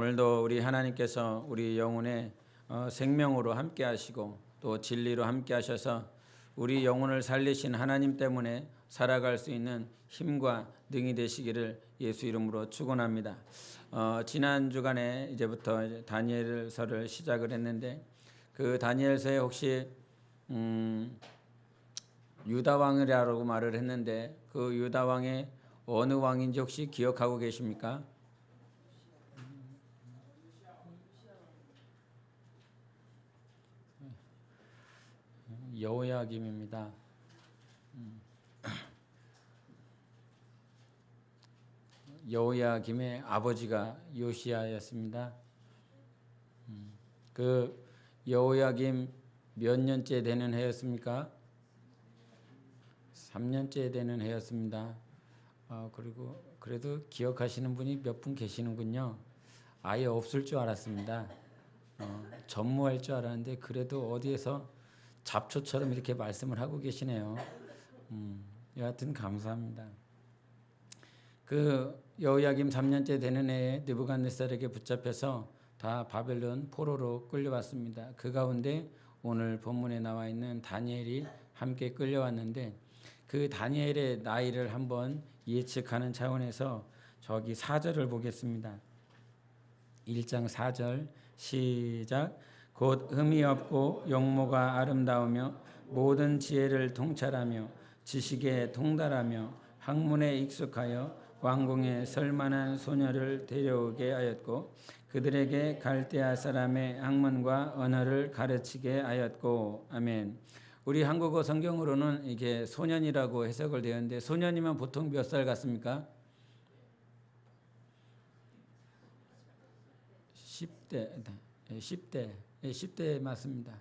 오늘도 우리 하나님께서 우리 영혼의 생명으로 함께 하시고 또 진리로 함께 하셔서 우리 영혼을 살리신 하나님 때문에 살아갈 수 있는 힘과 능이 되시기를 예수 이름으로 축원합니다. 지난 주간에 이제부터 다니엘서를 시작을 했는데 그 다니엘서에 혹시 유다 왕이라고 말을 했는데 그 유다 왕의 어느 왕인지 혹시 기억하고 계십니까? 여호야김입니다. 여호야김의 아버지가 요시야였습니다. 그 여호야김 몇 년째 되는 해였습니까? 3년째 되는 해였습니다. 그리고 그래도 기억하시는 분이 몇 분 계시는군요. 아예 없을 줄 알았습니다. 전무할 줄 알았는데 그래도 어디에서 잡초처럼 이렇게 말씀을 하고 계시네요. 여하튼 감사합니다. 그 여호야김 3년째 되는 해에 느부갓네살에게 붙잡혀서 다 바벨론 포로로 끌려왔습니다. 그 가운데 오늘 본문에 나와 있는 다니엘이 함께 끌려왔는데 그 다니엘의 나이를 한번 예측하는 차원에서 저기 4절을 보겠습니다. 1장 4절 시작. 곧 흠이 없고 용모가 아름다우며 모든 지혜를 통찰하며 지식에 통달하며 학문에 익숙하여 왕궁에 설만한 소녀를 데려오게 하였고 그들에게 갈대아 사람의 학문과 언어를 가르치게 하였고. 아멘. 우리 한국어 성경으로는 이게 소년이라고 해석을 되었는데 소년이면 보통 몇 살 같습니까? 10대 맞습니다.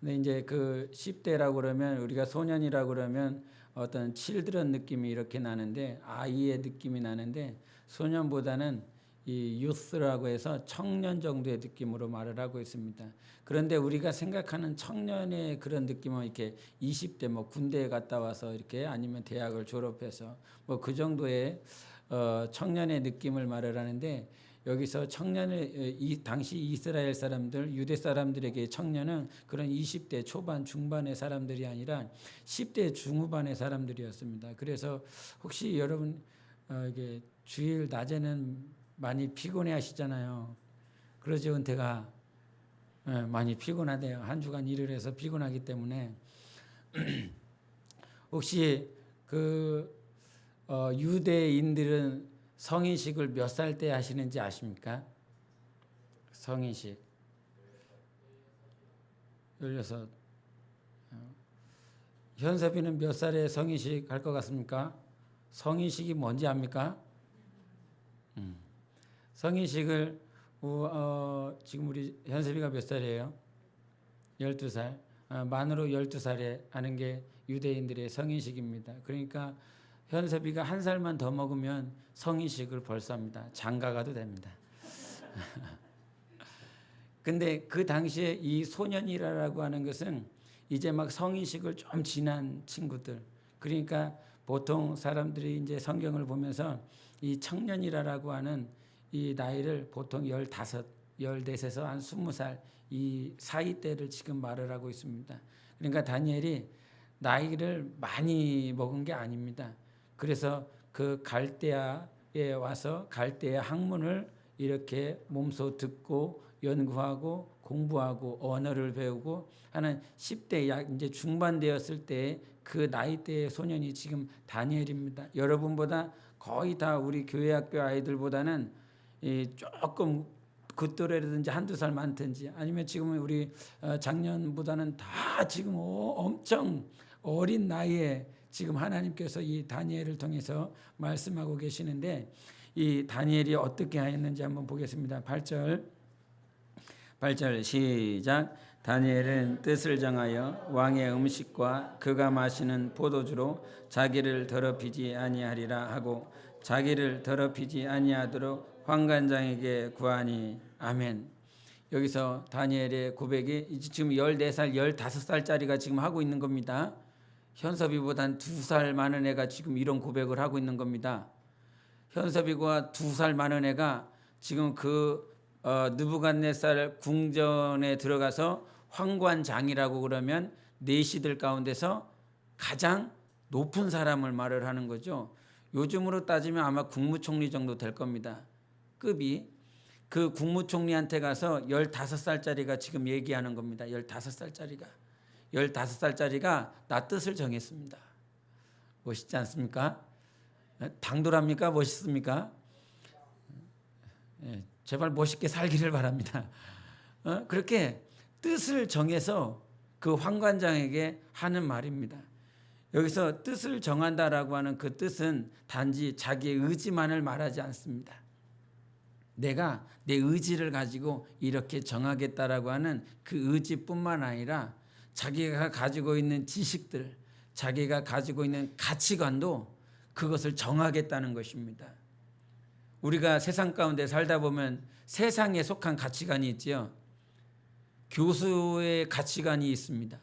근데 이제 그 10대라고 그러면 우리가 소년이라고 그러면 어떤 칠드런 느낌이 이렇게 나는데 아이의 느낌이 나는데 소년보다는 이 유스라고 해서 청년 정도의 느낌으로 말을 하고 있습니다. 그런데 우리가 생각하는 청년의 그런 느낌은 이렇게 20대 뭐 군대에 갔다 와서 이렇게 아니면 대학을 졸업해서 뭐 그 정도의 청년의 느낌을 말을 하는데 여기서 청년의 이 당시 이스라엘 사람들 유대 사람들에게 청년은 그런 20대 초반 중반의 사람들이 아니라 10대 중후반의 사람들이었습니다. 그래서 혹시 여러분 이게 주일 낮에는 많이 피곤해 하시잖아요. 그러죠. 은퇴가 많이 피곤하대요. 한 주간 일을 해서 피곤하기 때문에 혹시 그 유대인들은 성인식을 몇 살 때 하시는지 아십니까? 성인식 16. 현섭이는 몇 살에 성인식 할 것 같습니까? 성인식이 뭔지 압니까? 성인식을 지금 우리 현섭이가 몇 살이에요? 12살. 만으로 12살에 하는 게 유대인들의 성인식입니다. 그러니까 현섭이가 한 살만 더 먹으면 성인식을 벌써 합니다. 장가가도 됩니다. 근데 그 당시에 이 소년이라고 하는 것은 이제 막 성인식을 좀 지난 친구들. 그러니까 보통 사람들이 이제 성경을 보면서 이 청년이라고 하는 이 나이를 보통 15, 14에서 한 20살 이 사이 때를 지금 말을 하고 있습니다. 그러니까 다니엘이 나이를 많이 먹은 게 아닙니다. 그래서 그 갈대아에 와서 갈대아 학문을 이렇게 몸소 듣고 연구하고 공부하고 언어를 배우고 하는 10대 약 이제 중반 되었을 때 그 나이대의 소년이 지금 다니엘입니다. 여러분보다 거의 다 우리 교회 학교 아이들보다는 조금 그 또래라든지 한두 살 많든지 아니면 지금은 우리 작년보다는 다 지금 엄청 어린 나이에 지금 하나님께서 이 다니엘을 통해서 말씀하고 계시는데 이 다니엘이 어떻게 하였는지 한번 보겠습니다. 8절 시작. 다니엘은 뜻을 정하여 왕의 음식과 그가 마시는 포도주로 자기를 더럽히지 아니하리라 하고 자기를 더럽히지 아니하도록 환관장에게 구하니. 아멘. 여기서 다니엘의 고백이 지금 14살, 15살짜리가 지금 하고 있는 겁니다. 현섭이보단 2살 많은 애가 지금 이런 고백을 하고 있는 겁니다. 현섭이가 2살 많은 애가 지금 그 느부갓네살 궁전에 들어가서 황관장이라고 그러면 내시들 가운데서 가장 높은 사람을 말을 하는 거죠. 요즘으로 따지면 아마 국무총리 정도 될 겁니다. 급이. 그 국무총리한테 가서 15살짜리가 지금 얘기하는 겁니다. 15살짜리가 나 뜻을 정했습니다. 멋있지 않습니까? 당돌합니까? 멋있습니까? 제발 멋있게 살기를 바랍니다. 그렇게 뜻을 정해서 그 황관장에게 하는 말입니다. 여기서 뜻을 정한다라고 하는 그 뜻은 단지 자기의 의지만을 말하지 않습니다. 내가 내 의지를 가지고 이렇게 정하겠다라고 하는 그 의지뿐만 아니라 자기가 가지고 있는 지식들, 자기가 가지고 있는 가치관도 그것을 정하겠다는 것입니다. 우리가 세상 가운데 살다 보면 세상에 속한 가치관이 있지요. 교수의 가치관이 있습니다.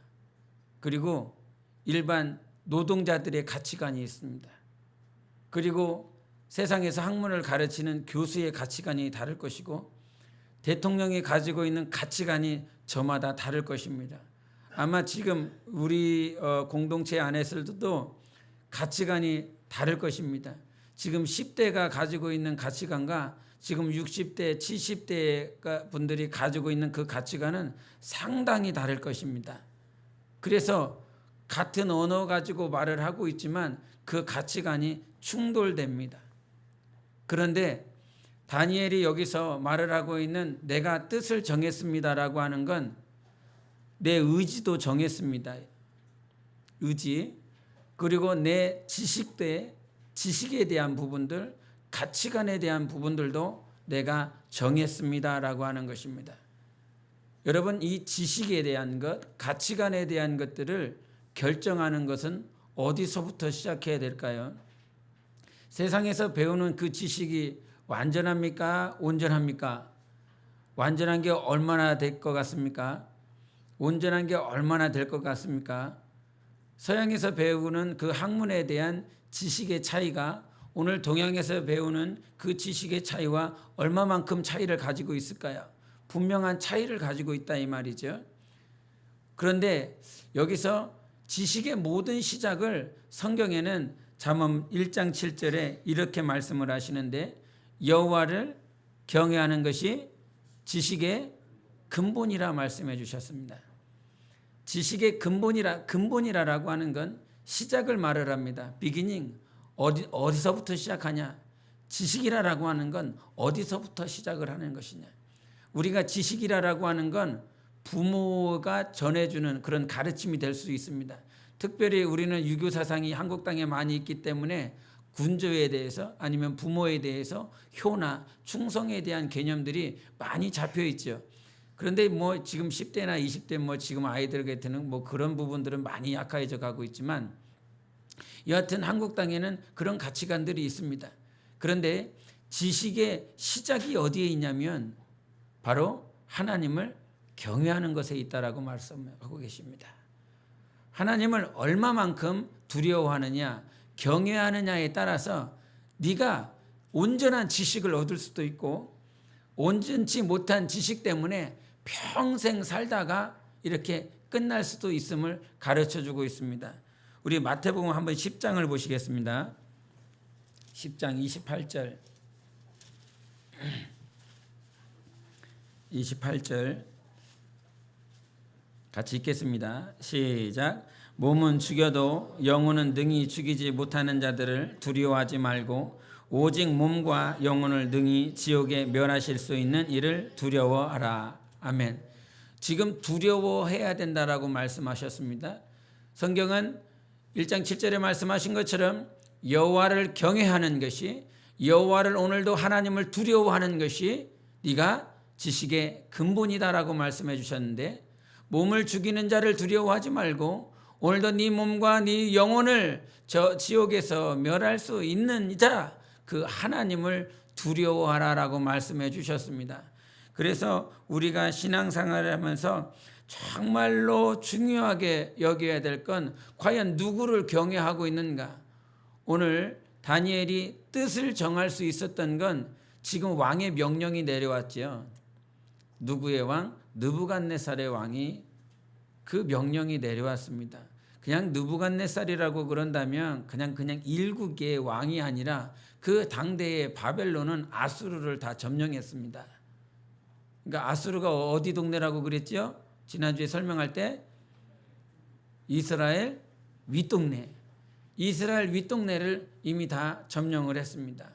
그리고 일반 노동자들의 가치관이 있습니다. 그리고 세상에서 학문을 가르치는 교수의 가치관이 다를 것이고 대통령이 가지고 있는 가치관이 저마다 다를 것입니다. 아마 지금 우리 공동체 안에서도 가치관이 다를 것입니다. 지금 10대가 가지고 있는 가치관과 지금 60대, 70대 분들이 가지고 있는 그 가치관은 상당히 다를 것입니다. 그래서 같은 언어 가지고 말을 하고 있지만 그 가치관이 충돌됩니다. 그런데 다니엘이 여기서 말을 하고 있는 내가 뜻을 정했습니다라고 하는 건 내 의지도 정했습니다. 의지. 그리고 내 지식에 대한 부분들, 가치관에 대한 부분들도 내가 정했습니다라고 하는 것입니다. 여러분, 이 지식에 대한 것, 가치관에 대한 것들을 결정하는 것은 어디서부터 시작해야 될까요? 세상에서 배우는 그 지식이 완전합니까? 온전합니까? 완전한 게 얼마나 될 것 같습니까? 온전한 게 얼마나 될 것 같습니까? 서양에서 배우는 그 학문에 대한 지식의 차이가 오늘 동양에서 배우는 그 지식의 차이와 얼마만큼 차이를 가지고 있을까요? 분명한 차이를 가지고 있다 이 말이죠. 그런데 여기서 지식의 모든 시작을 성경에는 잠언 1장 7절에 이렇게 말씀을 하시는데 여호와를 경외하는 것이 지식의 근본이라 말씀해 주셨습니다. 지식의 근본이라라고 하는 건 시작을 말을 합니다. 비기닝, 어디서부터 시작하냐? 지식이라라고 하는 건 어디서부터 시작을 하는 것이냐? 우리가 지식이라라고 하는 건 부모가 전해주는 그런 가르침이 될 수 있습니다. 특별히 우리는 유교 사상이 한국 땅에 많이 있기 때문에 군조에 대해서 아니면 부모에 대해서 효나 충성에 대한 개념들이 많이 잡혀 있죠. 그런데 뭐 지금 10대나 20대 뭐 지금 아이들에게는 뭐 그런 부분들은 많이 약화해져 가고 있지만 여하튼 한국 땅에는 그런 가치관들이 있습니다. 그런데 지식의 시작이 어디에 있냐면 바로 하나님을 경외하는 것에 있다라고 말씀하고 계십니다. 하나님을 얼마만큼 두려워하느냐, 경외하느냐에 따라서 네가 온전한 지식을 얻을 수도 있고 온전치 못한 지식 때문에 평생 살다가 이렇게 끝날 수도 있음을 가르쳐주고 있습니다. 우리 마태복음 한번 10장을 보시겠습니다. 10장 28절 28절 같이 읽겠습니다. 시작. 몸은 죽여도 영혼은 능히 죽이지 못하는 자들을 두려워하지 말고 오직 몸과 영혼을 능히 지옥에 멸하실 수 있는 이를 두려워하라. 아멘. 지금 두려워해야 된다라고 말씀하셨습니다. 성경은 1장 7절에 말씀하신 것처럼 여호와를 경외하는 것이, 여호와를 오늘도 하나님을 두려워하는 것이 네가 지식의 근본이다라고 말씀해 주셨는데, 몸을 죽이는 자를 두려워하지 말고 오늘도 네 몸과 네 영혼을 저 지옥에서 멸할 수 있는 자, 그 하나님을 두려워하라라고 말씀해 주셨습니다. 그래서 우리가 신앙생활을 하면서 정말로 중요하게 여겨야 될 건 과연 누구를 경외하고 있는가? 오늘 다니엘이 뜻을 정할 수 있었던 건 지금 왕의 명령이 내려왔지요. 누구의 왕? 느부갓네살의 왕이 그 명령이 내려왔습니다. 그냥 느부갓네살이라고 그런다면 그냥 일국의 왕이 아니라 그 당대의 바벨론은 아수르를 다 점령했습니다. 그러니까 아수르가 어디 동네라고 그랬죠? 지난주에 설명할 때 이스라엘 윗동네, 이스라엘 윗동네를 이미 다 점령을 했습니다.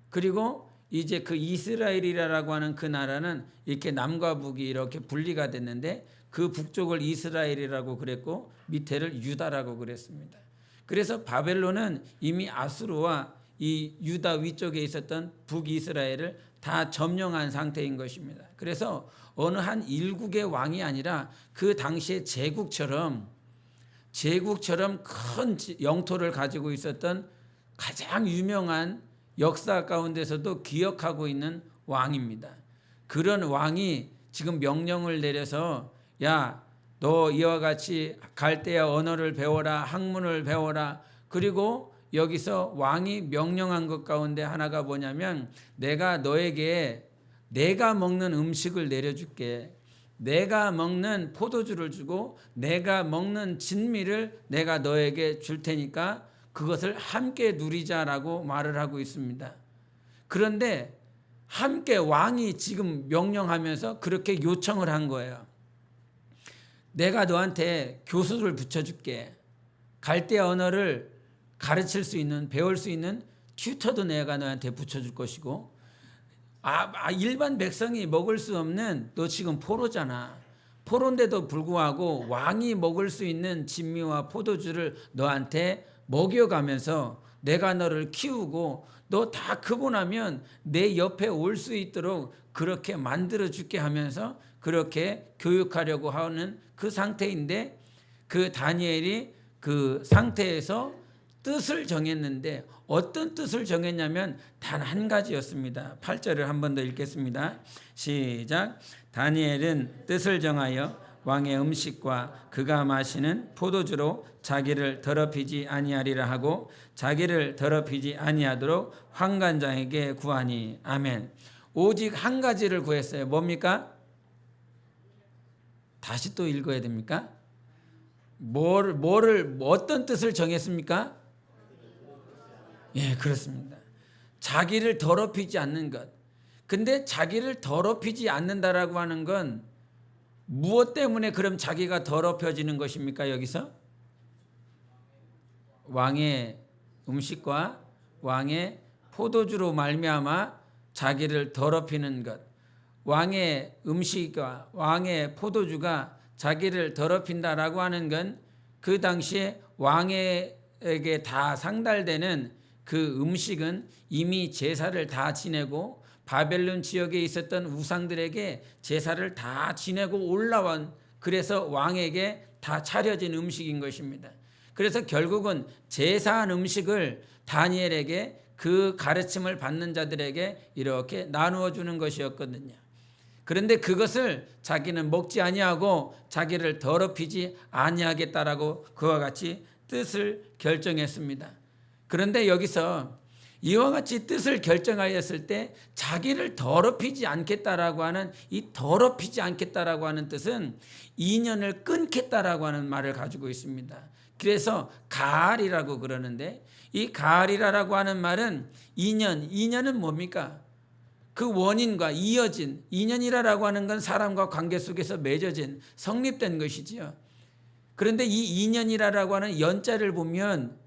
그리고 이제 그 이스라엘이라고 하는 그 나라는 이렇게 남과 북이 이렇게 분리가 됐는데 그 북쪽을 이스라엘이라고 그랬고 밑에를 유다라고 그랬습니다. 그래서 바벨론은 이미 아수르와 이 유다 위쪽에 있었던 북이스라엘을 다 점령한 상태인 것입니다. 그래서 어느 한 일국의 왕이 아니라 그 당시의 제국처럼 큰 영토를 가지고 있었던 가장 유명한 역사 가운데서도 기억하고 있는 왕입니다. 그런 왕이 지금 명령을 내려서 야, 너 이와 같이 갈대아 언어를 배워라, 학문을 배워라. 그리고 여기서 왕이 명령한 것 가운데 하나가 뭐냐면 내가 너에게 내가 먹는 음식을 내려줄게. 내가 먹는 포도주를 주고 내가 먹는 진미를 내가 너에게 줄 테니까 그것을 함께 누리자라고 말을 하고 있습니다. 그런데 함께 왕이 지금 명령하면서 그렇게 요청을 한 거예요. 내가 너한테 교수를 붙여줄게. 갈대아 언어를 가르칠 수 있는, 배울 수 있는 튜터도 내가 너한테 붙여줄 것이고 일반 백성이 먹을 수 없는, 너 지금 포로잖아. 포로인데도 불구하고 왕이 먹을 수 있는 진미와 포도주를 너한테 먹여가면서 내가 너를 키우고 너 다 크고 나면 내 옆에 올 수 있도록 그렇게 만들어 줄게 하면서 그렇게 교육하려고 하는 그 상태인데 그 다니엘이 그 상태에서 뜻을 정했는데 어떤 뜻을 정했냐면 단 한 가지였습니다. 8절을 한 번 더 읽겠습니다. 시작. 다니엘은 뜻을 정하여 왕의 음식과 그가 마시는 포도주로 자기를 더럽히지 아니하리라 하고 자기를 더럽히지 아니하도록 환관장에게 구하니. 아멘. 오직 한 가지를 구했어요. 뭡니까? 다시 또 읽어야 됩니까? 어떤 뜻을 정했습니까? 예, 그렇습니다. 자기를 더럽히지 않는 것. 근데 자기를 더럽히지 않는다라고 하는 건 무엇 때문에 그럼 자기가 더럽혀지는 것입니까? 여기서 왕의 음식과 왕의 포도주로 말미암아 자기를 더럽히는 것. 왕의 음식과 왕의 포도주가 자기를 더럽힌다라고 하는 건 그 당시에 왕에게 다 상달되는 그 음식은 이미 제사를 다 지내고 바벨론 지역에 있었던 우상들에게 제사를 다 지내고 올라온, 그래서 왕에게 다 차려진 음식인 것입니다. 그래서 결국은 제사한 음식을 다니엘에게 그 가르침을 받는 자들에게 이렇게 나누어 주는 것이었거든요. 그런데 그것을 자기는 먹지 아니하고 자기를 더럽히지 아니하겠다라고 그와 같이 뜻을 결정했습니다. 그런데 여기서 이와 같이 뜻을 결정하였을 때 자기를 더럽히지 않겠다라고 하는 이 더럽히지 않겠다라고 하는 뜻은 인연을 끊겠다라고 하는 말을 가지고 있습니다. 그래서 가알이라고 그러는데 이 가알이라고 하는 말은 인연은 뭡니까? 그 원인과 이어진, 인연이라고 하는 건 사람과 관계 속에서 맺어진, 성립된 것이지요. 그런데 이 인연이라고 하는 연자를 보면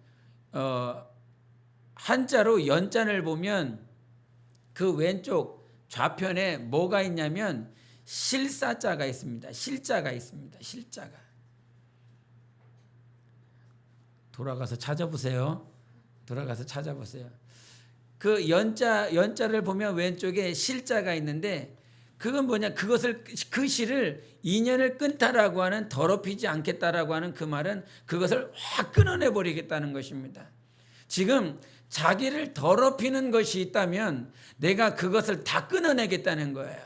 한자로 연자를 보면 그 왼쪽 좌편에 뭐가 있냐면 실사자가 있습니다. 실자가 있습니다. 실자가. 돌아가서 찾아보세요. 그 연자를 보면 왼쪽에 실자가 있는데 그건 뭐냐? 그 실을 인연을 끊다라고 하는, 더럽히지 않겠다라고 하는 그 말은 그것을 확 끊어내 버리겠다는 것입니다. 지금 자기를 더럽히는 것이 있다면 내가 그것을 다 끊어내겠다는 거예요.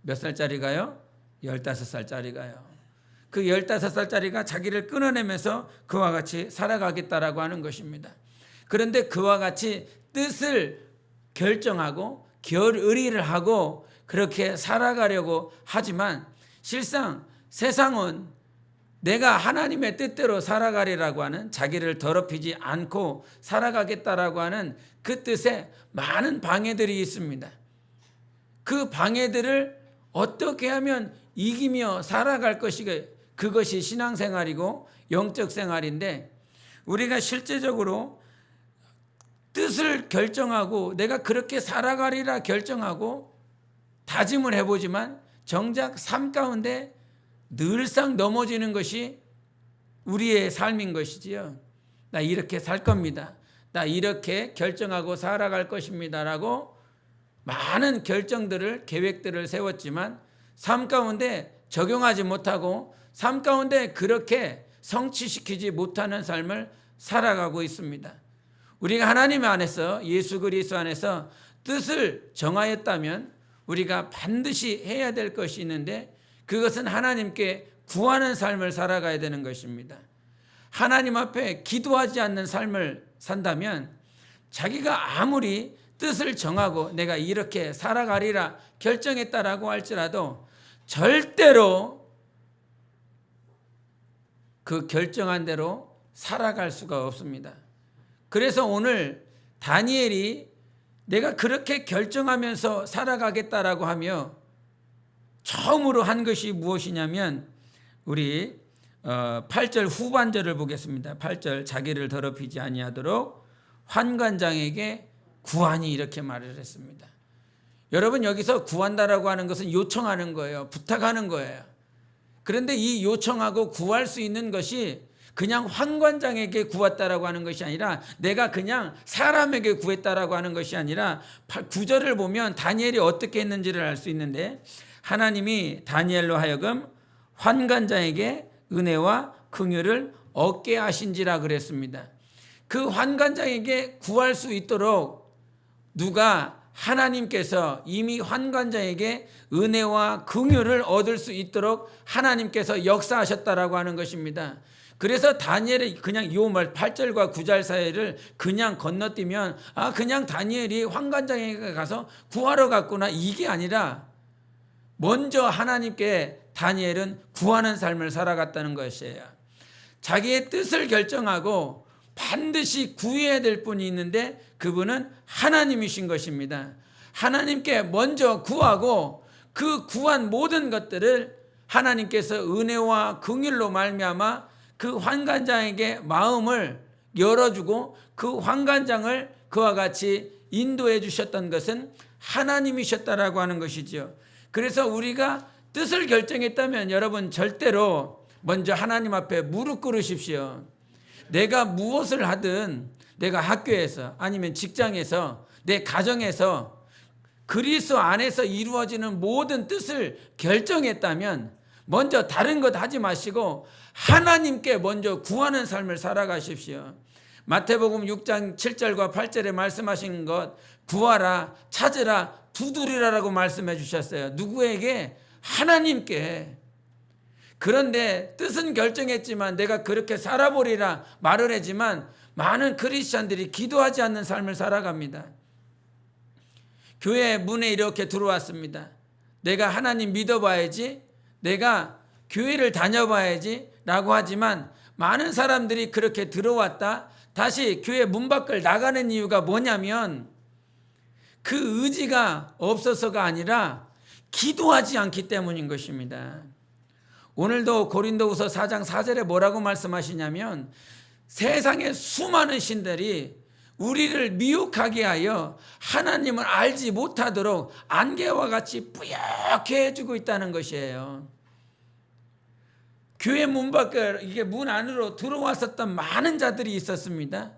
몇 살짜리가요? 15살짜리가요. 그 15살짜리가 자기를 끊어내면서 그와 같이 살아가겠다라고 하는 것입니다. 그런데 그와 같이 뜻을 결정하고 결의를 하고 그렇게 살아가려고 하지만 실상 세상은 내가 하나님의 뜻대로 살아가리라고 하는, 자기를 더럽히지 않고 살아가겠다라고 하는 그 뜻에 많은 방해들이 있습니다. 그 방해들을 어떻게 하면 이기며 살아갈 것이가, 그것이 신앙생활이고 영적 생활인데, 우리가 실제적으로 뜻을 결정하고 내가 그렇게 살아가리라 결정하고 다짐을 해보지만 정작 삶 가운데 늘상 넘어지는 것이 우리의 삶인 것이지요. 나 이렇게 살 겁니다. 나 이렇게 결정하고 살아갈 것입니다 라고 많은 결정들을, 계획들을 세웠지만 삶 가운데 적용하지 못하고 삶 가운데 그렇게 성취시키지 못하는 삶을 살아가고 있습니다. 우리가 하나님 안에서, 예수 그리스도 안에서 뜻을 정하였다면 우리가 반드시 해야 될 것이 있는데, 그것은 하나님께 구하는 삶을 살아가야 되는 것입니다. 하나님 앞에 기도하지 않는 삶을 산다면 자기가 아무리 뜻을 정하고 내가 이렇게 살아가리라 결정했다라고 할지라도 절대로 그 결정한 대로 살아갈 수가 없습니다. 그래서 오늘 다니엘이 내가 그렇게 결정하면서 살아가겠다라고 하며 처음으로 한 것이 무엇이냐면, 우리 8절 후반절을 보겠습니다. 8절, 자기를 더럽히지 아니하도록 환관장에게 구하니, 이렇게 말을 했습니다. 여러분, 여기서 구한다라고 하는 것은 요청하는 거예요. 부탁하는 거예요. 그런데 이 요청하고 구할 수 있는 것이 그냥 환관장에게 구했다라고 하는 것이 아니라, 내가 그냥 사람에게 구했다라고 하는 것이 아니라, 9절을 보면 다니엘이 어떻게 했는지를 알 수 있는데, 하나님이 다니엘로 하여금 환관장에게 은혜와 긍휼을 얻게 하신지라 그랬습니다. 그 환관장에게 구할 수 있도록 누가, 하나님께서 이미 환관장에게 은혜와 긍휼을 얻을 수 있도록 하나님께서 역사하셨다라고 하는 것입니다. 그래서 다니엘이 그냥 요 말 8절과 9절 사이를 그냥 건너뛰면 그냥 다니엘이 환관장에게 가서 구하러 갔구나, 이게 아니라 먼저 하나님께 다니엘은 구하는 삶을 살아갔다는 것이에요. 자기의 뜻을 결정하고 반드시 구해야 될 분이 있는데 그분은 하나님이신 것입니다. 하나님께 먼저 구하고 그 구한 모든 것들을 하나님께서 은혜와 긍휼로 말미암아 그 환관장에게 마음을 열어주고 그 환관장을 그와 같이 인도해 주셨던 것은 하나님이셨다라고 하는 것이죠. 그래서 우리가 뜻을 결정했다면 여러분 절대로 먼저 하나님 앞에 무릎 꿇으십시오. 내가 무엇을 하든, 내가 학교에서 아니면 직장에서, 내 가정에서 그리스도 안에서 이루어지는 모든 뜻을 결정했다면 먼저 다른 것 하지 마시고 하나님께 먼저 구하는 삶을 살아가십시오. 마태복음 6장 7절과 8절에 말씀하신 것, 구하라, 찾으라, 두드리라라고 말씀해 주셨어요. 누구에게? 하나님께. 그런데 뜻은 결정했지만 내가 그렇게 살아보리라 말을 하지만 많은 크리스찬들이 기도하지 않는 삶을 살아갑니다. 교회 문에 이렇게 들어왔습니다. 내가 하나님 믿어봐야지, 내가 교회를 다녀봐야지 라고 하지만 많은 사람들이 그렇게 들어왔다 다시 교회 문 밖을 나가는 이유가 뭐냐면 그 의지가 없어서가 아니라 기도하지 않기 때문인 것입니다. 오늘도 고린도후서 4장 4절에 뭐라고 말씀하시냐면, 세상의 수많은 신들이 우리를 미혹하게 하여 하나님을 알지 못하도록 안개와 같이 뿌옇게 해주고 있다는 것이에요. 교회 문 밖에, 이게 문 안으로 들어왔었던 많은 자들이 있었습니다.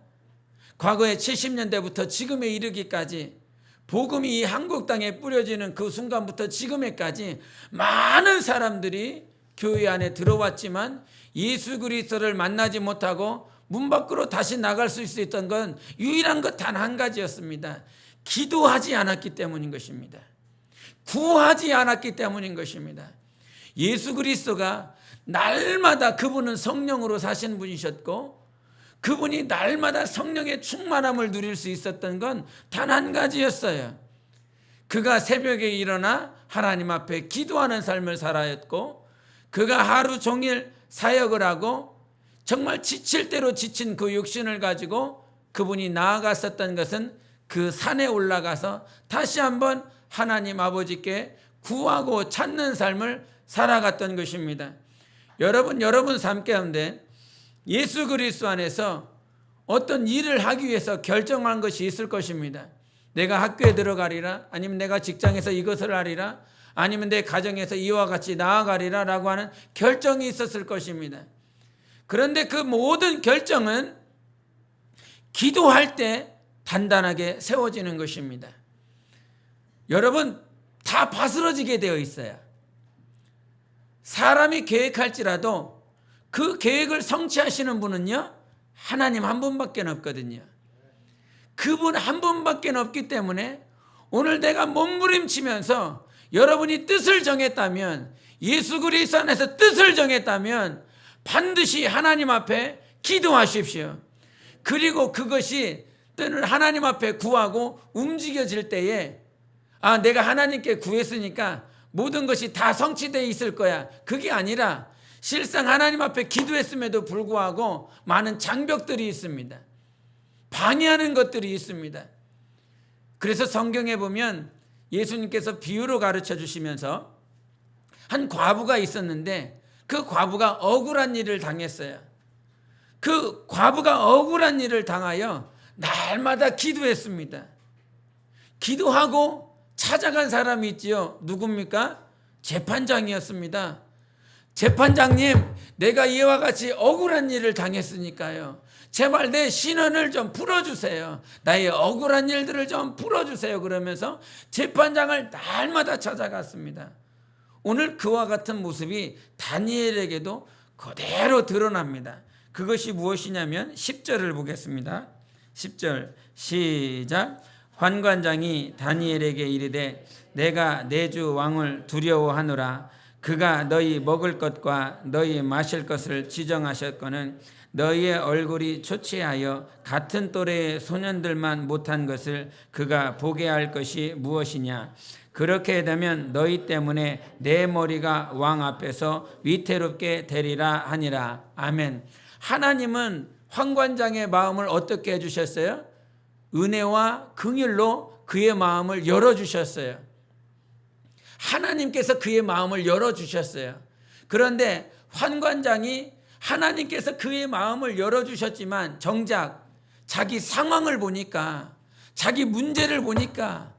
과거에 70년대부터 지금에 이르기까지 복음이 이 한국 땅에 뿌려지는 그 순간부터 지금에까지 많은 사람들이 교회 안에 들어왔지만 예수 그리스도를 만나지 못하고 문 밖으로 다시 나갈 수 있었던 건 유일한 것 단 한 가지였습니다. 기도하지 않았기 때문인 것입니다. 구하지 않았기 때문인 것입니다. 예수 그리스도가 날마다, 그분은 성령으로 사신 분이셨고 그분이 날마다 성령의 충만함을 누릴 수 있었던 건 단 한 가지였어요. 그가 새벽에 일어나 하나님 앞에 기도하는 삶을 살았고, 그가 하루 종일 사역을 하고 정말 지칠 대로 지친 그 육신을 가지고 그분이 나아갔었던 것은 그 산에 올라가서 다시 한번 하나님 아버지께 구하고 찾는 삶을 살아갔던 것입니다. 여러분 삶 가운데 예수 그리스도 안에서 어떤 일을 하기 위해서 결정한 것이 있을 것입니다. 내가 학교에 들어가리라, 아니면 내가 직장에서 이것을 하리라, 아니면 내 가정에서 이와 같이 나아가리라 라고 하는 결정이 있었을 것입니다. 그런데 그 모든 결정은 기도할 때 단단하게 세워지는 것입니다. 여러분, 다 바스러지게 되어 있어요. 사람이 계획할지라도 그 계획을 성취하시는 분은요, 하나님 한 분밖에 없거든요. 그분 한 분밖에 없기 때문에 오늘 내가 몸부림치면서 여러분이 뜻을 정했다면, 예수 그리스도 안에서 뜻을 정했다면 반드시 하나님 앞에 기도하십시오. 그리고 그것이 때는 하나님 앞에 구하고 움직여질 때에, 아, 내가 하나님께 구했으니까 모든 것이 다 성취되어 있을 거야. 그게 아니라 실상 하나님 앞에 기도했음에도 불구하고 많은 장벽들이 있습니다. 방해하는 것들이 있습니다. 그래서 성경에 보면 예수님께서 비유로 가르쳐 주시면서 한 과부가 있었는데 그 과부가 억울한 일을 당했어요. 그 과부가 억울한 일을 당하여 날마다 기도했습니다. 기도하고 찾아간 사람이 있지요. 누굽니까? 재판장이었습니다. 재판장님, 내가 이와 같이 억울한 일을 당했으니까요, 제발 내 신원을 좀 풀어주세요. 나의 억울한 일들을 좀 풀어주세요. 그러면서 재판장을 날마다 찾아갔습니다. 오늘 그와 같은 모습이 다니엘에게도 그대로 드러납니다. 그것이 무엇이냐면 10절을 보겠습니다. 10절 시작. 환관장이 다니엘에게 이르되 내가 내 주 왕을 두려워하노라. 그가 너희 먹을 것과 너희 마실 것을 지정하셨거늘 너희의 얼굴이 초췌하여 같은 또래의 소년들만 못한 것을 그가 보게 할 것이 무엇이냐. 그렇게 되면 너희 때문에 내 머리가 왕 앞에서 위태롭게 되리라 하니라. 아멘. 하나님은 환관장의 마음을 어떻게 해주셨어요? 은혜와 긍휼로 그의 마음을 열어주셨어요. 하나님께서 그의 마음을 열어주셨어요. 그런데 환관장이 하나님께서 그의 마음을 열어주셨지만 정작 자기 상황을 보니까, 자기 문제를 보니까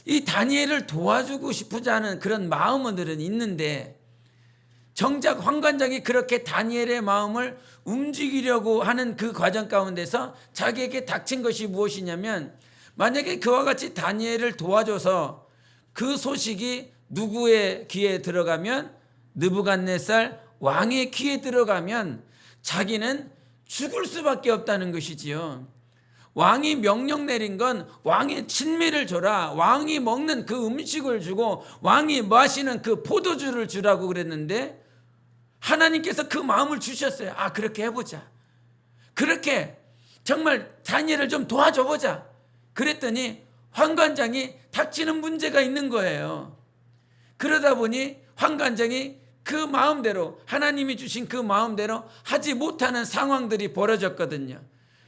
이 다니엘을 도와주고 싶지 않은 그런 마음들은 있는데, 정작 환관장이 그렇게 다니엘의 마음을 움직이려고 하는 그 과정 가운데서 자기에게 닥친 것이 무엇이냐면, 만약에 그와 같이 다니엘을 도와줘서 그 소식이 누구의 귀에 들어가면, 느부갓네살 왕의 귀에 들어가면 자기는 죽을 수밖에 없다는 것이지요. 왕이 명령 내린 건 왕의 친미를 줘라, 왕이 먹는 그 음식을 주고 왕이 마시는 그 포도주를 주라고 그랬는데, 하나님께서 그 마음을 주셨어요. 아, 그렇게 해보자. 그렇게 정말 다니엘을 좀 도와줘보자. 그랬더니 환관장이 닥치는 문제가 있는 거예요. 그러다 보니 환관장이 그 마음대로, 하나님이 주신 그 마음대로 하지 못하는 상황들이 벌어졌거든요.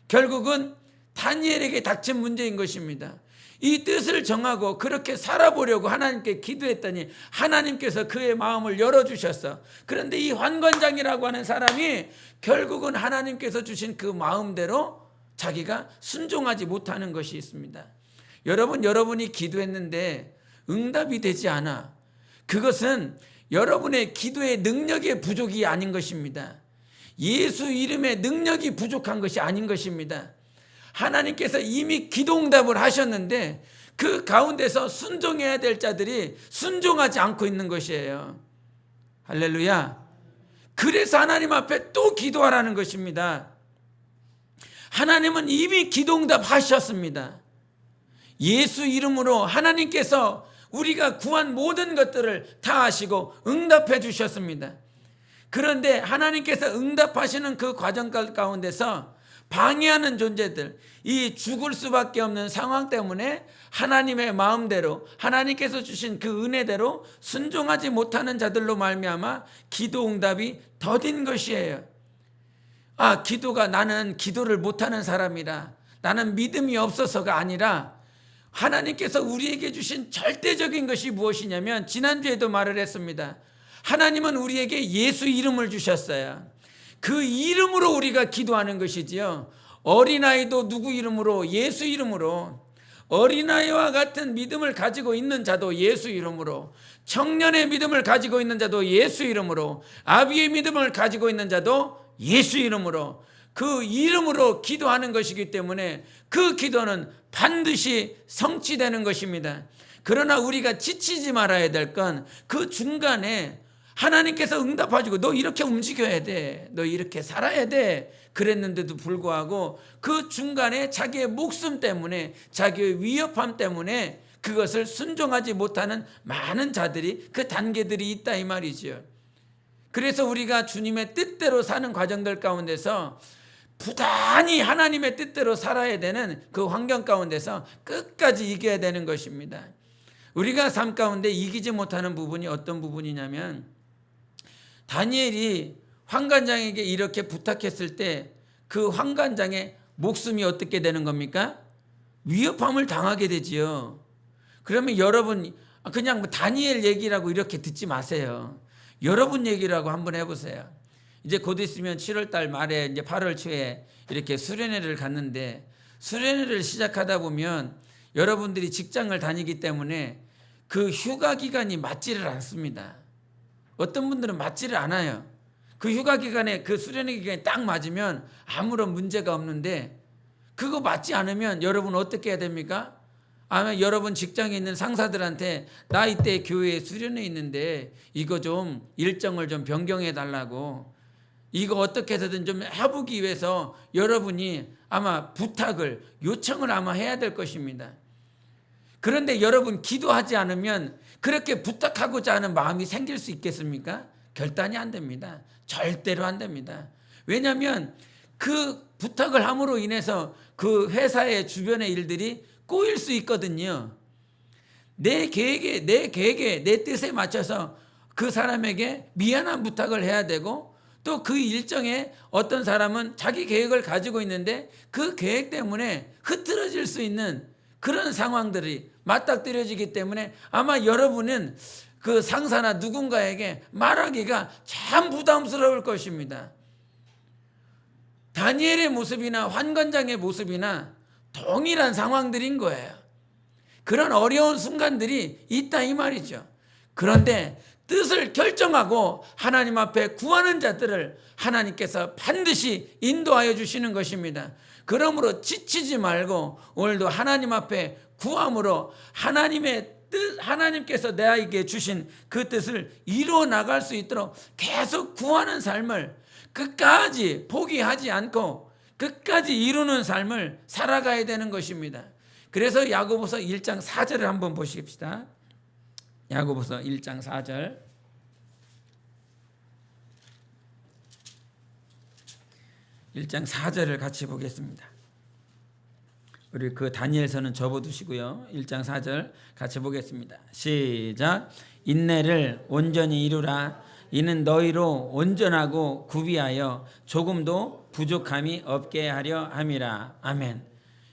결국은 다니엘에게 닥친 문제인 것입니다. 이 뜻을 정하고 그렇게 살아보려고 하나님께 기도했더니 하나님께서 그의 마음을 열어주셨어. 그런데 이 환관장이라고 하는 사람이 결국은 하나님께서 주신 그 마음대로 자기가 순종하지 못하는 것이 있습니다. 여러분이 기도했는데 응답이 되지 않아. 그것은 여러분의 기도의 능력의 부족이 아닌 것입니다. 예수 이름의 능력이 부족한 것이 아닌 것입니다. 하나님께서 이미 기도응답을 하셨는데 그 가운데서 순종해야 될 자들이 순종하지 않고 있는 것이에요. 할렐루야. 그래서 하나님 앞에 또 기도하라는 것입니다. 하나님은 이미 기도응답 하셨습니다. 예수 이름으로 하나님께서 우리가 구한 모든 것들을 다 하시고 응답해 주셨습니다. 그런데 하나님께서 응답하시는 그 과정 가운데서 방해하는 존재들, 이 죽을 수밖에 없는 상황 때문에 하나님의 마음대로 하나님께서 주신 그 은혜대로 순종하지 못하는 자들로 말미암아 기도 응답이 더딘 것이에요. 기도가 나는 기도를 못하는 사람이라, 나는 믿음이 없어서가 아니라 하나님께서 우리에게 주신 절대적인 것이 무엇이냐면, 지난주에도 말을 했습니다. 하나님은 우리에게 예수 이름을 주셨어요. 그 이름으로 우리가 기도하는 것이지요. 어린아이도 누구 이름으로? 예수 이름으로. 어린아이와 같은 믿음을 가지고 있는 자도 예수 이름으로, 청년의 믿음을 가지고 있는 자도 예수 이름으로, 아비의 믿음을 가지고 있는 자도 예수 이름으로, 그 이름으로 기도하는 것이기 때문에 그 기도는 반드시 성취되는 것입니다. 그러나 우리가 지치지 말아야 될 건 그 중간에 하나님께서 응답하시고 너 이렇게 움직여야 돼, 너 이렇게 살아야 돼 그랬는데도 불구하고 그 중간에 자기의 목숨 때문에, 자기의 위협함 때문에 그것을 순종하지 못하는 많은 자들이, 그 단계들이 있다 이 말이죠. 그래서 우리가 주님의 뜻대로 사는 과정들 가운데서 부단히 하나님의 뜻대로 살아야 되는 그 환경 가운데서 끝까지 이겨야 되는 것입니다. 우리가 삶 가운데 이기지 못하는 부분이 어떤 부분이냐면, 다니엘이 환관장에게 이렇게 부탁했을 때 그 환관장의 목숨이 어떻게 되는 겁니까? 위협함을 당하게 되지요. 그러면 여러분 그냥 다니엘 얘기라고 이렇게 듣지 마세요. 여러분 얘기라고 한번 해보세요. 이제 곧 있으면 7월 달 말에 이제 8월 초에 이렇게 수련회를 갔는데, 수련회를 시작하다 보면 여러분들이 직장을 다니기 때문에 그 휴가 기간이 맞지를 않습니다. 어떤 분들은 맞지를 않아요. 그 휴가 기간에, 그 수련회 기간에 딱 맞으면 아무런 문제가 없는데, 그거 맞지 않으면 여러분 어떻게 해야 됩니까? 아마 여러분 직장에 있는 상사들한테 나 이때 교회에 수련회 있는데 이거 좀 일정을 좀 변경해 달라고, 이거 어떻게 해서든 좀 해보기 위해서 여러분이 아마 부탁을, 요청을 아마 해야 될 것입니다. 그런데 여러분 기도하지 않으면 그렇게 부탁하고자 하는 마음이 생길 수 있겠습니까? 결단이 안 됩니다. 절대로 안 됩니다. 왜냐하면 그 부탁을 함으로 인해서 그 회사의 주변의 일들이 꼬일 수 있거든요. 내 계획에, 내 뜻에 맞춰서 그 사람에게 미안한 부탁을 해야 되고, 또 그 일정에 어떤 사람은 자기 계획을 가지고 있는데 그 계획 때문에 흐트러질 수 있는 그런 상황들이 맞닥뜨려지기 때문에 아마 여러분은 그 상사나 누군가에게 말하기가 참 부담스러울 것입니다. 다니엘의 모습이나 환관장의 모습이나 동일한 상황들인 거예요. 그런 어려운 순간들이 있다 이 말이죠. 그런데 뜻을 결정하고 하나님 앞에 구하는 자들을 하나님께서 반드시 인도하여 주시는 것입니다. 그러므로 지치지 말고 오늘도 하나님 앞에 구함으로 하나님의 뜻, 하나님께서 내게 주신 그 뜻을 이루어 나갈 수 있도록 계속 구하는 삶을, 끝까지 포기하지 않고 끝까지 이루는 삶을 살아가야 되는 것입니다. 그래서 야고보서 1장 4절을 한번 보십시다. 야고보서 1장 4절. 1장 4절을 같이 보겠습니다. 우리 그 다니엘서는 접어두시고요. 1장 4절 같이 보겠습니다. 시작. 인내를 온전히 이루라. 이는 너희로 온전하고 구비하여 조금도 부족함이 없게 하려 함이라. 아멘.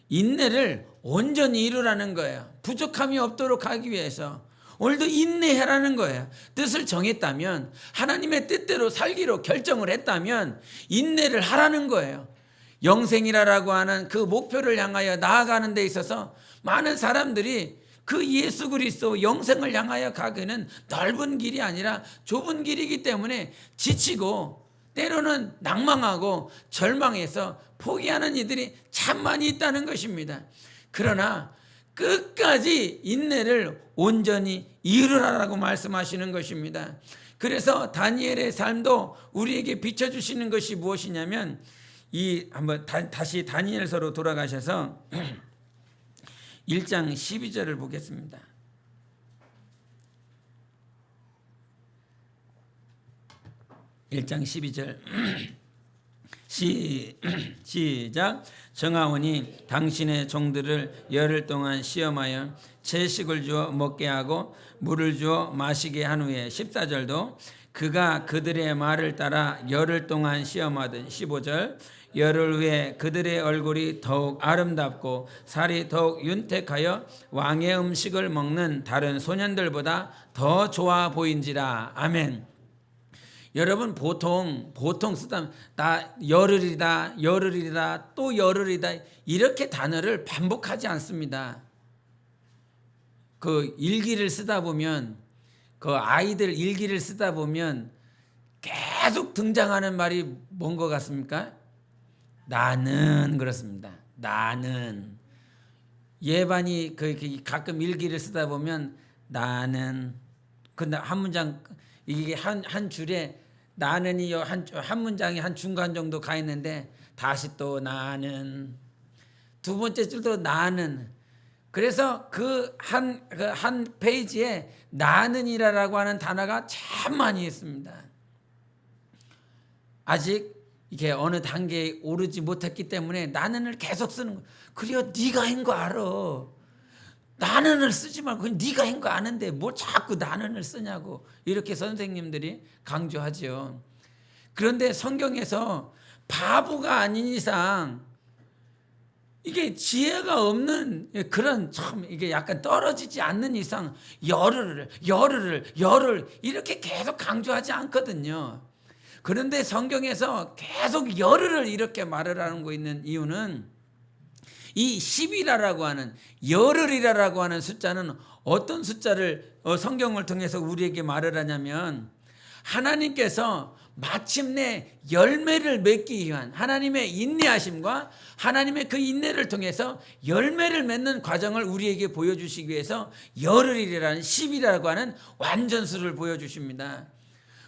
인내를 온전히 이루라는 거예요. 부족함이 없도록 하기 위해서 오늘도 인내해라는 거예요. 뜻을 정했다면, 하나님의 뜻대로 살기로 결정을 했다면 인내를 하라는 거예요. 영생이라고 하는 그 목표를 향하여 나아가는 데 있어서 많은 사람들이 그 예수 그리스도 영생을 향하여 가기는 넓은 길이 아니라 좁은 길이기 때문에 지치고 때로는 낭망하고 절망해서 포기하는 이들이 참 많이 있다는 것입니다. 그러나 끝까지 인내를 온전히 이루라라고 말씀하시는 것입니다. 그래서 다니엘의 삶도 우리에게 비춰주시는 것이 무엇이냐면, 한번 다시 다니엘서로 돌아가셔서 1장 12절을 보겠습니다. 1장 12절 시작. 정하오니 당신의 종들을 열흘 동안 시험하여 채식을 주어 먹게 하고 물을 주어 마시게 한 후에 14절도 그가 그들의 말을 따라 열흘 동안 시험하던 15절 열흘 후에 그들의 얼굴이 더욱 아름답고 살이 더욱 윤택하여 왕의 음식을 먹는 다른 소년들보다 더 좋아 보인지라. 아멘. 여러분 보통 쓰다 나 열흘이다 또 열흘이다 이렇게 단어를 반복하지 않습니다. 그 일기를 쓰다 보면 그 아이들 일기를 쓰다 보면 계속 등장하는 말이 뭔 것 같습니까? 나는 그렇습니다. 나는 예반이 가끔 일기를 쓰다 보면 나는 근데 한 문장 이게 한 줄에 나는이 한 문장이 한 중간 정도 가 있는데 다시 또 나는 두 번째 줄도 나는 그래서 그 한 페이지에 나는이라고 하는 단어가 참 많이 있습니다. 아직 이게 어느 단계에 오르지 못했기 때문에 나는을 계속 쓰는 거예요. 그래요, 네가 한 거 알아. 나는을 쓰지 말고 네가 한 거 아는데 뭘 자꾸 나는을 쓰냐고 이렇게 선생님들이 강조하죠. 그런데 성경에서 바보가 아닌 이상 이게 지혜가 없는 그런 참 이게 약간 떨어지지 않는 이상 열흘 이렇게 계속 강조하지 않거든요. 그런데 성경에서 계속 열흘을 이렇게 말을 하고 있는 이유는 이 10이라고 하는 열흘이라고 하는 숫자는 어떤 숫자를 성경을 통해서 우리에게 말을 하냐면 하나님께서 마침내 열매를 맺기 위한 하나님의 인내하심과 하나님의 그 인내를 통해서 열매를 맺는 과정을 우리에게 보여주시기 위해서 열흘이라는 10이라고 하는 완전수를 보여주십니다.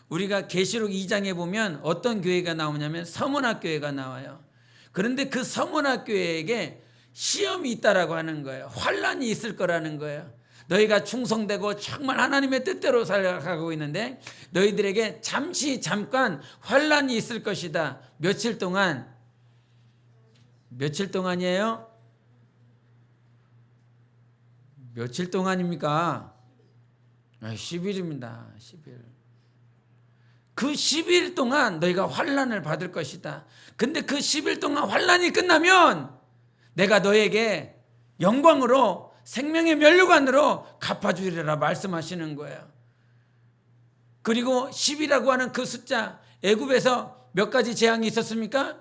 우리가 계시록 2장에 보면 어떤 교회가 나오냐면 서문학교회가 나와요. 그런데 그 서문학교회에게 시험이 있다라고 하는 거예요. 환란이 있을 거라는 거예요. 너희가 충성되고 정말 하나님의 뜻대로 살아가고 있는데 너희들에게 잠깐 환란이 있을 것이다. 며칠 동안이에요? 며칠 동안입니까? 10일입니다. 10일. 그 10일 동안 너희가 환란을 받을 것이다. 근데 그 10일 동안 환란이 끝나면 내가 너에게 영광으로 생명의 면류관으로 갚아주리라 말씀하시는 거예요. 그리고 10이라고 하는 그 숫자 애굽에서 몇 가지 재앙이 있었습니까?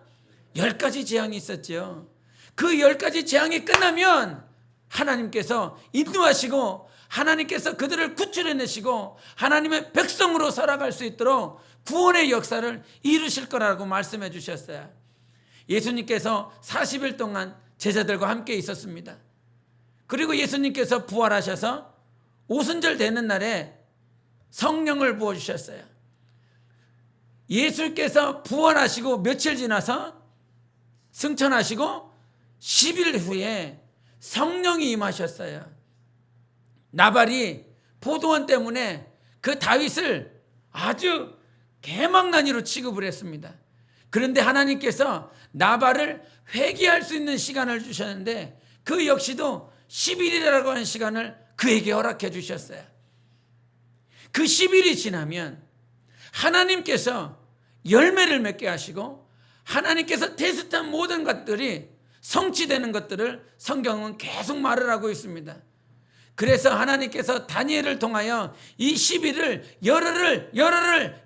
10가지 재앙이 있었죠. 그 10가지 재앙이 끝나면 하나님께서 인도하시고 하나님께서 그들을 구출해내시고 하나님의 백성으로 살아갈 수 있도록 구원의 역사를 이루실 거라고 말씀해 주셨어요. 예수님께서 40일 동안 제자들과 함께 있었습니다. 그리고 예수님께서 부활하셔서 오순절 되는 날에 성령을 부어주셨어요. 예수께서 부활하시고 며칠 지나서 승천하시고 10일 후에 성령이 임하셨어요. 나발이 포도원 때문에 그 다윗을 아주 개망나니로 취급을 했습니다. 그런데 하나님께서 나발을 회개할 수 있는 시간을 주셨는데 그 역시도 10일이라고 하는 시간을 그에게 허락해 주셨어요. 그 10일이 지나면 하나님께서 열매를 맺게 하시고 하나님께서 테스트한 모든 것들이 성취되는 것들을 성경은 계속 말을 하고 있습니다. 그래서 하나님께서 다니엘을 통하여 이 10일을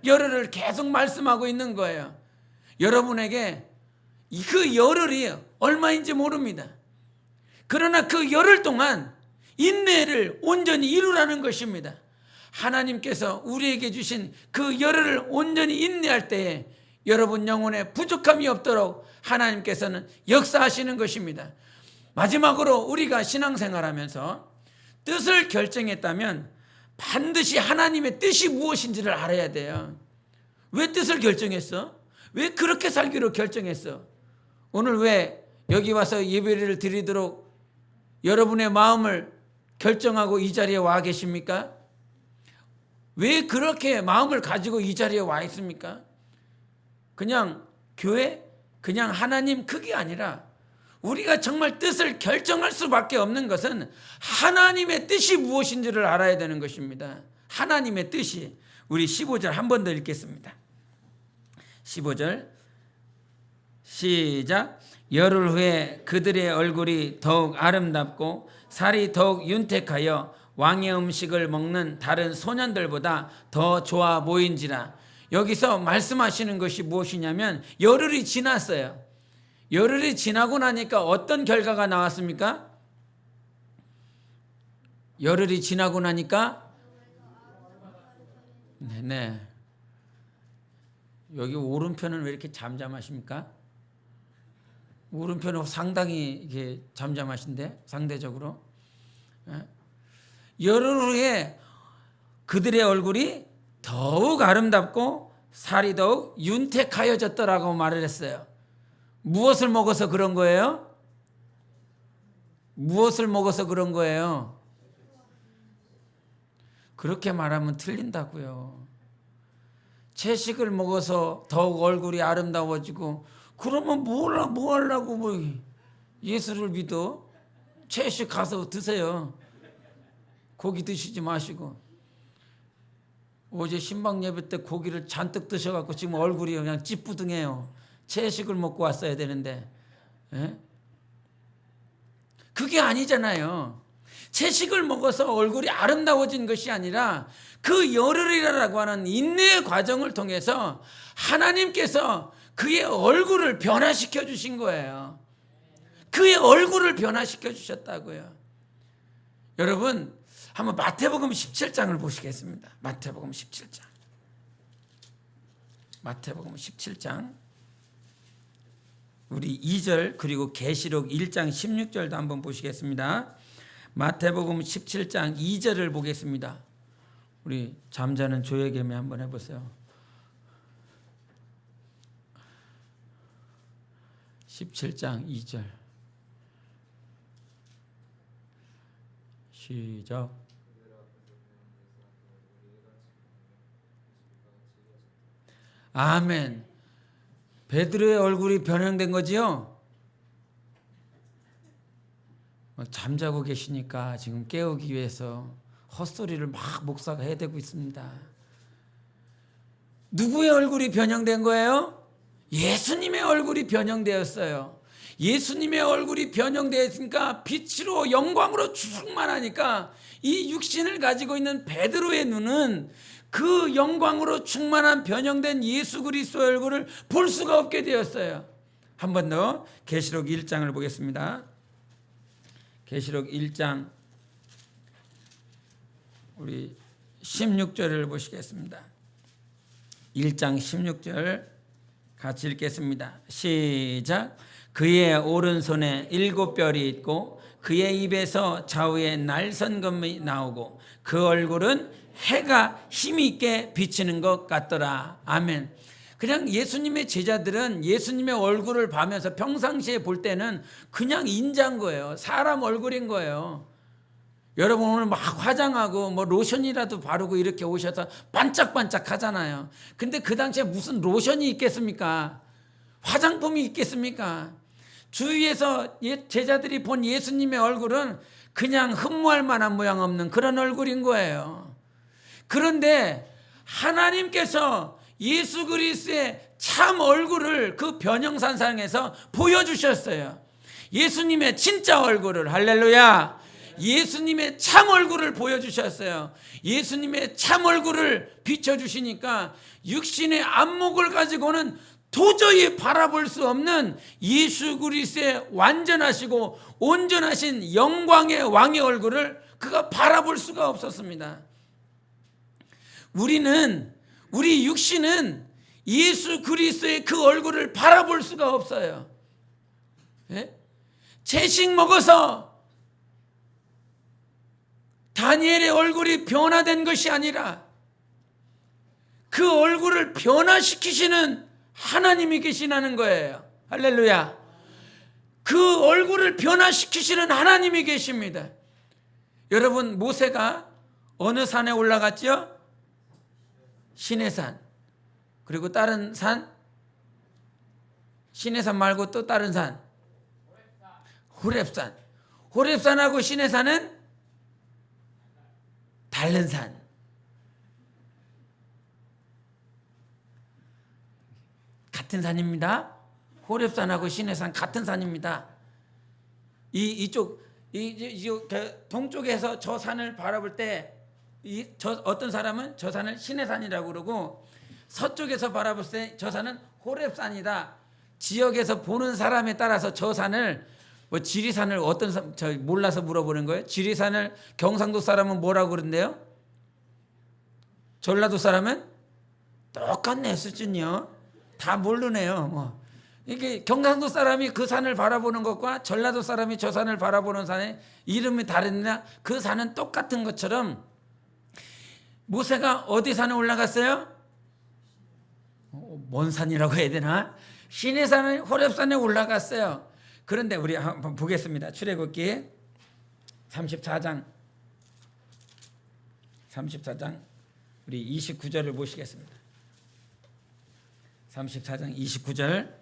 열흘을 계속 말씀하고 있는 거예요. 여러분에게 그 열흘이 얼마인지 모릅니다. 그러나 그 열흘 동안 인내를 온전히 이루라는 것입니다. 하나님께서 우리에게 주신 그 열흘을 온전히 인내할 때에 여러분 영혼에 부족함이 없도록 하나님께서는 역사하시는 것입니다. 마지막으로 우리가 신앙생활하면서 뜻을 결정했다면 반드시 하나님의 뜻이 무엇인지를 알아야 돼요. 왜 뜻을 결정했어? 왜 그렇게 살기로 결정했어? 오늘 왜 여기 와서 예배를 드리도록 여러분의 마음을 결정하고 이 자리에 와 계십니까? 왜 그렇게 마음을 가지고 이 자리에 와 있습니까? 그냥 교회 그냥 하나님 그게 아니라 우리가 정말 뜻을 결정할 수밖에 없는 것은 하나님의 뜻이 무엇인지를 알아야 되는 것입니다. 하나님의 뜻이. 우리 15절 한 번 더 읽겠습니다. 15절 시작. 열흘 후에 그들의 얼굴이 더욱 아름답고 살이 더욱 윤택하여 왕의 음식을 먹는 다른 소년들보다 더 좋아 보인지라. 여기서 말씀하시는 것이 무엇이냐면 열흘이 지났어요. 열흘이 지나고 나니까 어떤 결과가 나왔습니까? 열흘이 지나고 나니까 네. 여기 오른편은 왜 이렇게 잠잠하십니까? 오른편은 상당히 이게 잠잠하신데 상대적으로. 열흘 후에 그들의 얼굴이 더욱 아름답고 살이 더욱 윤택하여졌더라고 말을 했어요. 무엇을 먹어서 그런 거예요? 무엇을 먹어서 그런 거예요? 그렇게 말하면 틀린다고요. 채식을 먹어서 더욱 얼굴이 아름다워지고 그러면 뭐 하려고 뭐 예수를 믿어? 채식 가서 드세요. 고기 드시지 마시고. 어제 신방 예배 때 고기를 잔뜩 드셔갖고 지금 얼굴이 그냥 찌뿌둥해요. 채식을 먹고 왔어야 되는데. 에? 그게 아니잖아요. 채식을 먹어서 얼굴이 아름다워진 것이 아니라 그 열흘이라고 하는 인내의 과정을 통해서 하나님께서 그의 얼굴을 변화시켜 주신 거예요. 그의 얼굴을 변화시켜 주셨다고요. 여러분 한번 마태복음 17장을 보시겠습니다. 마태복음 17장. 마태복음 17장. 우리 2절 그리고 계시록 1장 16절도 한번 보시겠습니다. 마태복음 17장 2절을 보겠습니다. 우리 잠자는 조예겸이 한번 해보세요. 17장 2절 시작. 아멘. 베드로의 얼굴이 변형된 거지요? 잠자고 계시니까 지금 깨우기 위해서 헛소리를 막 목사가 해대고 있습니다. 누구의 얼굴이 변형된 거예요? 예수님의 얼굴이 변형되었어요. 예수님의 얼굴이 변형되었으니까 빛으로 영광으로 충만하니까 이 육신을 가지고 있는 베드로의 눈은 그 영광으로 충만한 변형된 예수 그리스도의 얼굴을 볼 수가 없게 되었어요. 한 번 더 계시록 1장을 보겠습니다. 계시록 1장 우리 16절을 보시겠습니다. 1장 16절 같이 읽겠습니다. 시작. 그의 오른손에 7별이 있고 그의 입에서 좌우에 날선검이 나오고 그 얼굴은 해가 힘있게 비치는 것 같더라. 아멘. 그냥 예수님의 제자들은 예수님의 얼굴을 보면서 평상시에 볼 때는 그냥 인자인 거예요. 사람 얼굴인 거예요. 여러분 오늘 막 화장하고 뭐 로션이라도 바르고 이렇게 오셔서 반짝반짝 하잖아요. 근데 그 당시에 무슨 로션이 있겠습니까? 화장품이 있겠습니까? 주위에서 제자들이 본 예수님의 얼굴은 그냥 흠모할 만한 모양 없는 그런 얼굴인 거예요. 그런데 하나님께서 예수 그리스도의 참 얼굴을 그 변형산상에서 보여주셨어요. 예수님의 진짜 얼굴을. 할렐루야. 예수님의 참 얼굴을 보여주셨어요. 예수님의 참 얼굴을 비춰주시니까 육신의 안목을 가지고는 도저히 바라볼 수 없는 예수 그리스도의 완전하시고 온전하신 영광의 왕의 얼굴을 그가 바라볼 수가 없었습니다. 우리 육신은 예수 그리스도의 그 얼굴을 바라볼 수가 없어요. 예? 채식 먹어서 다니엘의 얼굴이 변화된 것이 아니라 그 얼굴을 변화시키시는 하나님이 계시다는 거예요. 할렐루야. 그 얼굴을 변화시키시는 하나님이 계십니다. 여러분 모세가 어느 산에 올라갔죠? 시내산. 그리고 다른 산 시내산 말고 또 다른 산. 호렙산. 호렙산하고 시내산은 다른 산. 같은 산입니다. 호렙산하고 시내산 같은 산입니다. 이쪽 동쪽에서 저 산을 바라볼 때 어떤 사람은 저 산을 시내산이라고 그러고, 서쪽에서 바라볼 때 저 산은 호렙산이다. 지역에서 보는 사람에 따라서 저 산을 지리산을 어떤 몰라서 물어보는 거예요. 지리산을 경상도 사람은 뭐라고 그러는데요? 전라도 사람은 똑같네 수준이요. 다 모르네요. 이게 경상도 사람이 그 산을 바라보는 것과 전라도 사람이 저 산을 바라보는 산의 이름이 다르냐? 그 산은 똑같은 것처럼 모세가 어디 산에 올라갔어요? 먼 산이라고 해야 되나? 시내산에 호렙산에 올라갔어요. 그런데 우리 한번 보겠습니다. 출애굽기 34장 우리 29절을 보시겠습니다. 34장 29절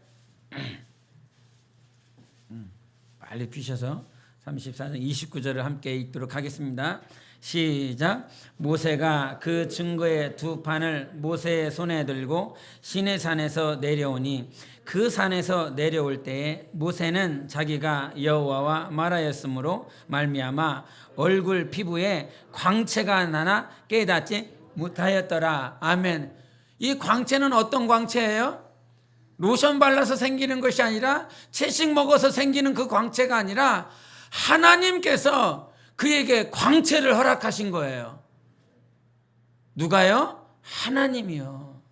빨리 피셔서 34장 29절을 함께 읽도록 하겠습니다. 시작. 모세가 그 증거의 두 판을 모세의 손에 들고 시내산에서 내려오니 그 산에서 내려올 때에 모세는 자기가 여호와와 말하였으므로 말미암아 얼굴 피부에 광채가 나나 깨닫지 못하였더라. 아멘. 이 광채는 어떤 광채예요? 로션 발라서 생기는 것이 아니라, 채식 먹어서 생기는 그 광채가 아니라 하나님께서 그에게 광채를 허락하신 거예요. 누가요? 하나님이요.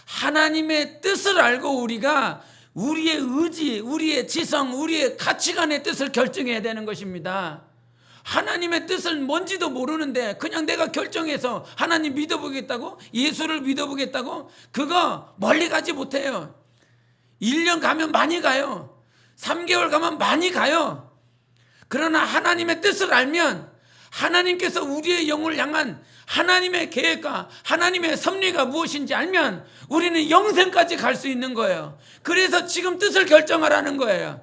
하나님의 뜻을 알고 우리가 우리의 의지, 우리의 지성, 우리의 가치관의 뜻을 결정해야 되는 것입니다. 하나님의 뜻은 뭔지도 모르는데 그냥 내가 결정해서 하나님 믿어보겠다고, 예수를 믿어보겠다고, 그거 멀리 가지 못해요. 1년 가면 많이 가요. 3개월 가면 많이 가요. 그러나 하나님의 뜻을 알면, 하나님께서 우리의 영을 향한 하나님의 계획과 하나님의 섭리가 무엇인지 알면 우리는 영생까지 갈 수 있는 거예요. 그래서 지금 뜻을 결정하라는 거예요.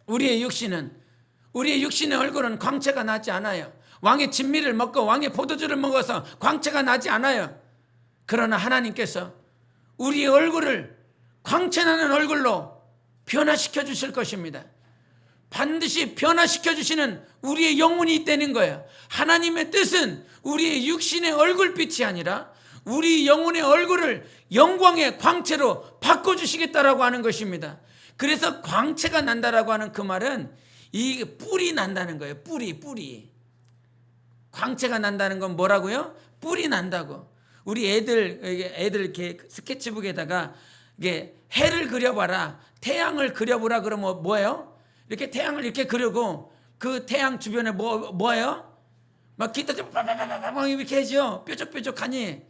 우리의 육신의 얼굴은 광채가 나지 않아요. 왕의 진미를 먹고 왕의 포도주를 먹어서 광채가 나지 않아요. 그러나 하나님께서 우리의 얼굴을 광채나는 얼굴로 변화시켜 주실 것입니다. 반드시 변화시켜 주시는 우리의 영혼이 있다는 거예요. 하나님의 뜻은 우리의 육신의 얼굴빛이 아니라 우리 영혼의 얼굴을 영광의 광채로 바꿔주시겠다라고 하는 것입니다. 그래서 광채가 난다라고 하는 그 말은 이 뿔이 난다는 거예요. 뿔이. 광채가 난다는 건 뭐라고요? 뿔이 난다고. 우리 애들 이렇게 스케치북에다가 이게 해를 그려봐라, 태양을 그려보라 그러면 뭐예요? 이렇게 태양을 이렇게 그리고 그 태양 주변에 뭐예요? 막 기타 좀 빠바바바바 이렇게 하죠. 뾰족뾰족하니.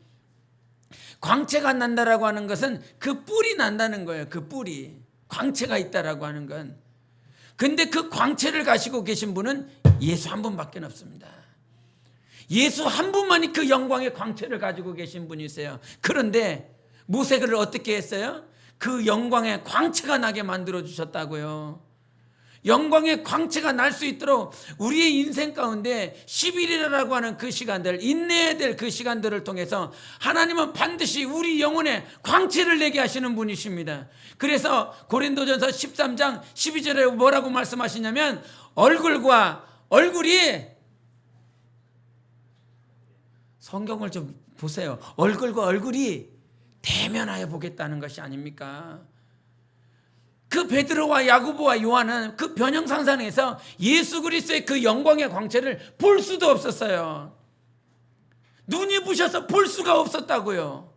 광채가 난다라고 하는 것은 그 뿔이 난다는 거예요. 그 뿔이 광채가 있다라고 하는 건. 근데 그 광채를 가지고 계신 분은 예수 한 분밖에 없습니다. 예수 한 분만이 그 영광의 광채를 가지고 계신 분이세요. 그런데 모세를 어떻게 했어요? 그 영광의 광채가 나게 만들어 주셨다고요. 영광의 광채가 날 수 있도록 우리의 인생 가운데 10일이라고 하는 그 시간들, 인내해야 될 그 시간들을 통해서 하나님은 반드시 우리 영혼에 광채를 내게 하시는 분이십니다. 그래서 고린도전서 13장 12절에 뭐라고 말씀하시냐면, 얼굴이 성경을 좀 보세요. 얼굴과 얼굴이 대면하여 보겠다는 것이 아닙니까? 그 베드로와 야고보와 요한은 그 변형상상에서 예수 그리스도의 그 영광의 광채를 볼 수도 없었어요. 눈이 부셔서 볼 수가 없었다고요.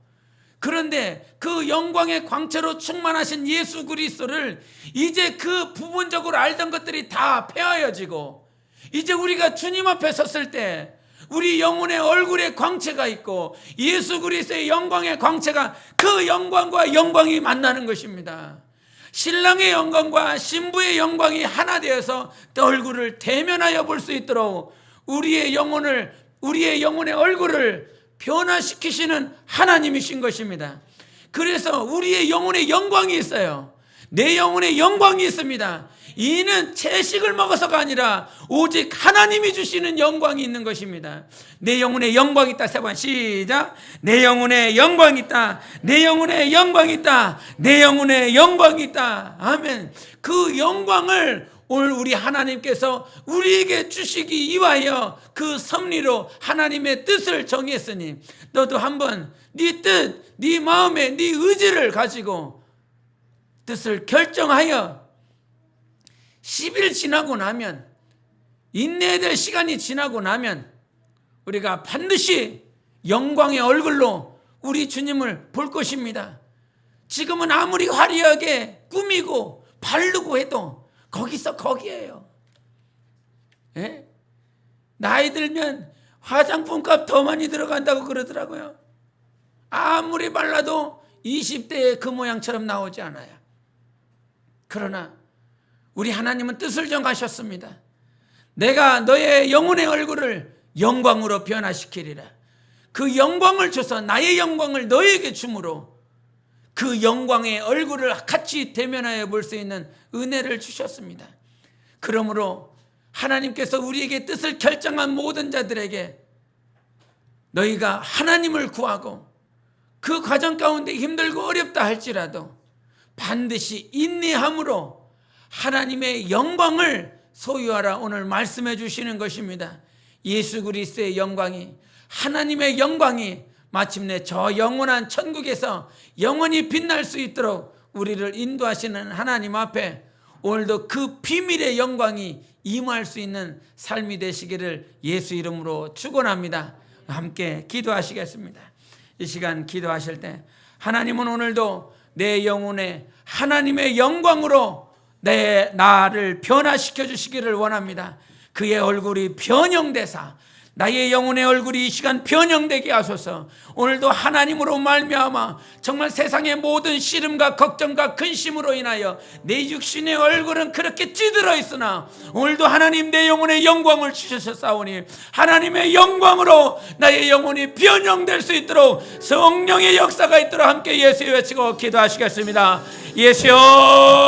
그런데 그 영광의 광채로 충만하신 예수 그리스도를 이제 그 부분적으로 알던 것들이 다 폐하여지고, 이제 우리가 주님 앞에 섰을 때 우리 영혼의 얼굴에 광채가 있고 예수 그리스도의 영광의 광채가, 그 영광과 영광이 만나는 것입니다. 신랑의 영광과 신부의 영광이 하나 되어서 얼굴을 대면하여 볼 수 있도록 우리의 영혼의 얼굴을 변화시키시는 하나님이신 것입니다. 그래서 우리의 영혼의 영광이 있어요. 내 영혼의 영광이 있습니다. 이는 채식을 먹어서가 아니라 오직 하나님이 주시는 영광이 있는 것입니다. 내 영혼의 영광이 있다. 세 번 시작. 내 영혼의 영광이 있다. 내 영혼의 영광이 있다. 내 영혼의 영광이 있다. 아멘. 그 영광을 오늘 우리 하나님께서 우리에게 주시기 위하여 그 섭리로 하나님의 뜻을 정했으니 너도 한번 네 뜻, 네 마음에 네 의지를 가지고 뜻을 결정하여 10일 지나고 나면, 인내해야 될 시간이 지나고 나면 우리가 반드시 영광의 얼굴로 우리 주님을 볼 것입니다. 지금은 아무리 화려하게 꾸미고 바르고 해도 거기서 거기에요. 예? 나이 들면 화장품 값 더 많이 들어간다고 그러더라고요. 아무리 발라도 20대의 그 모양처럼 나오지 않아요. 그러나 우리 하나님은 뜻을 정하셨습니다. 내가 너의 영혼의 얼굴을 영광으로 변화시키리라. 그 영광을 줘서 나의 영광을 너에게 주므로 그 영광의 얼굴을 같이 대면하여 볼 수 있는 은혜를 주셨습니다. 그러므로 하나님께서 우리에게 뜻을 결정한 모든 자들에게 너희가 하나님을 구하고 그 과정 가운데 힘들고 어렵다 할지라도 반드시 인내함으로 하나님의 영광을 소유하라 오늘 말씀해 주시는 것입니다. 예수 그리스도의 영광이, 하나님의 영광이 마침내 저 영원한 천국에서 영원히 빛날 수 있도록 우리를 인도하시는 하나님 앞에 오늘도 그 비밀의 영광이 임할 수 있는 삶이 되시기를 예수 이름으로 축원합니다. 함께 기도하시겠습니다. 이 시간 기도하실 때 하나님은 오늘도 내 영혼에 하나님의 영광으로 내 나를 변화시켜 주시기를 원합니다. 그의 얼굴이 변형되사 나의 영혼의 얼굴이 이 시간 변형되게 하소서. 오늘도 하나님으로 말미암아 정말 세상의 모든 시름과 걱정과 근심으로 인하여 내 육신의 얼굴은 그렇게 찌들어 있으나 오늘도 하나님 내 영혼의 영광을 주셨사오니 하나님의 영광으로 나의 영혼이 변형될 수 있도록 성령의 역사가 있도록 함께 예수여 외치고 기도하시겠습니다. 예수여.